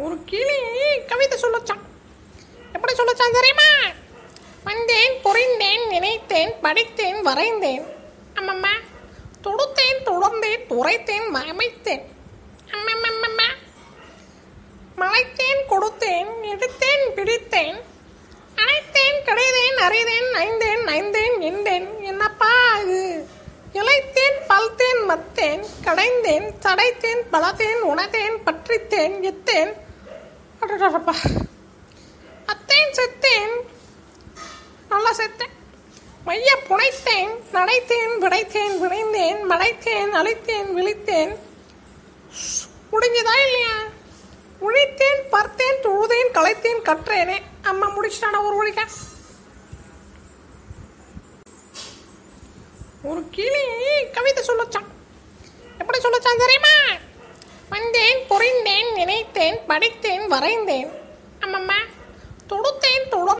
ஒரு கிளி கவிதை சொல்லச்சான். எப்படி சொல்லச்சான் தெரியுமா? வந்தேன், பொறிந்தேன், நினைத்தேன், படித்தேன், வரைந்தேன், அம்மம்மா தொடுத்தேன், தொடர்ந்தேன், துரைத்தேன், அமைத்தேன், அம்மம்மம்மா மலைத்தேன், கொடுத்தேன், எடுத்தேன், பிடித்தேன், அனைத்தேன், கிடைத்தேன், அறிதேன், ஐந்தேன், ஐந்தேன், எண்டேன். என்னப்பா இது? இளைத்தேன், பல்தேன், மத்தேன், கடைந்தேன், தடைத்தேன், பலத்தேன், உணத்தேன், பற்றித்தேன், எத்தேன், அடடப்பா அத்தேன், செத்தேன், நல்லா செத்தேன், மைய புனைத்தேன், நடைத்தேன், விடைத்தேன், விளைந்தேன், மடைத்தேன், அழித்தேன், விழித்தேன். முடிஞ்சதா இல்லையா? உழித்தேன், பர்த்தேன், தொழுதேன், களைத்தேன், கற்றேனே. அம்மா முடிச்சிட்டான ஒரு ஒழிக்க. ஒரு கிளி கவிதை சொல்லச்சான். எப்படி சொல்லச்சான் தெரியுமா? வந்தேன், பொறிந்தேன், நினைத்தேன், படித்தேன், வரைந்தேன், அம்மம்மா